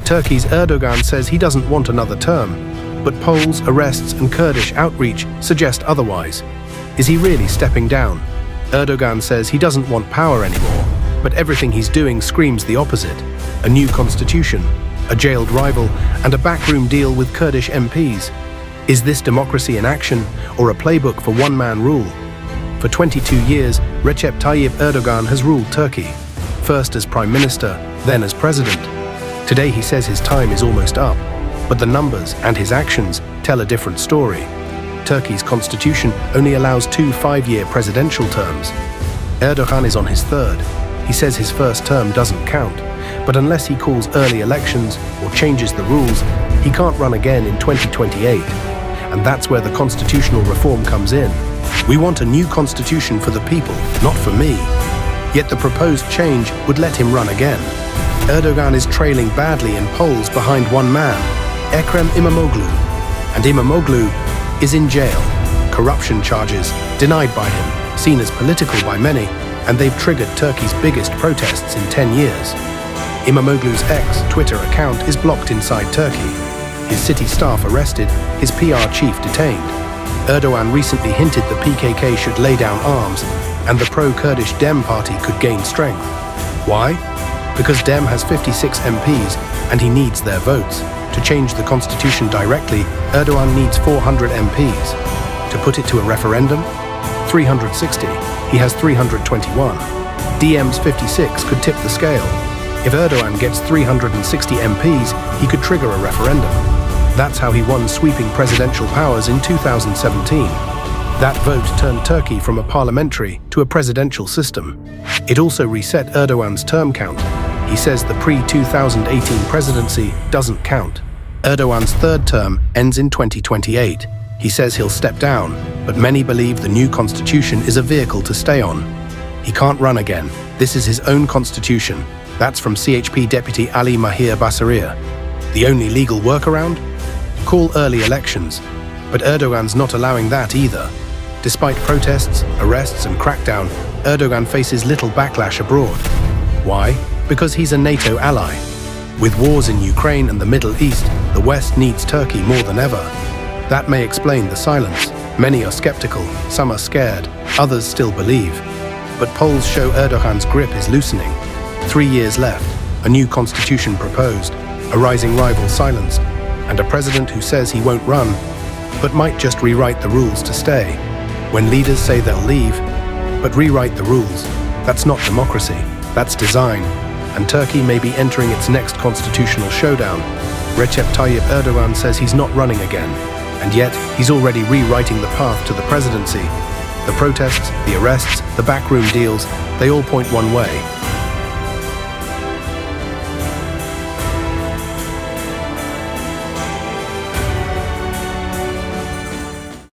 Turkey's Erdogan says he doesn't want another term, but polls, arrests and Kurdish outreach suggest otherwise. Is he really stepping down? Erdogan says he doesn't want power anymore, but everything he's doing screams the opposite. A new constitution, a jailed rival, and a backroom deal with Kurdish MPs. Is this democracy in action, or a playbook for one-man rule? For 22 years, Recep Tayyip Erdogan has ruled Turkey, first as prime minister, then as president. Today he says his time is almost up, but the numbers and his actions tell a different story. Turkey's constitution only allows 2 5-year presidential terms. Erdogan is on his third. He says his first term doesn't count, but unless he calls early elections or changes the rules, he can't run again in 2028. And that's where the constitutional reform comes in. We want a new constitution for the people, not for me. Yet the proposed change would let him run again. Erdogan is trailing badly in polls behind one man, Ekrem İmamoğlu. And İmamoğlu is in jail. Corruption charges, denied by him, seen as political by many, and they've triggered Turkey's biggest protests in 10 years. İmamoğlu's ex-Twitter account is blocked inside Turkey. His city staff arrested, his PR chief detained. Erdogan recently hinted the PKK should lay down arms, and the pro-Kurdish Dem party could gain strength. Why? Because Dem has 56 MPs, and he needs their votes. To change the constitution directly, Erdogan needs 400 MPs. To put it to a referendum? 360. He has 321. Dem's 56 could tip the scale. If Erdogan gets 360 MPs, he could trigger a referendum. That's how he won sweeping presidential powers in 2017. That vote turned Turkey from a parliamentary to a presidential system. It also reset Erdogan's term count. He says the pre-2018 presidency doesn't count. Erdogan's third term ends in 2028. He says he'll step down, but many believe the new constitution is a vehicle to stay on. He can't run again. This is his own constitution. That's from CHP Deputy Ali Mahir Basaria. The only legal workaround? Call early elections. But Erdogan's not allowing that either. Despite protests, arrests and crackdown, Erdogan faces little backlash abroad. Why? Because he's a NATO ally. With wars in Ukraine and the Middle East, the West needs Turkey more than ever. That may explain the silence. Many are skeptical, some are scared, others still believe. But polls show Erdogan's grip is loosening. 3 years left, a new constitution proposed, a rising rival silenced, and a president who says he won't run, but might just rewrite the rules to stay. When leaders say they'll leave, but rewrite the rules, that's not democracy, that's design. And Turkey may be entering its next constitutional showdown. Recep Tayyip Erdogan says he's not running again, and yet he's already rewriting the path to the presidency. The protests, the arrests, the backroom deals, they all point one way.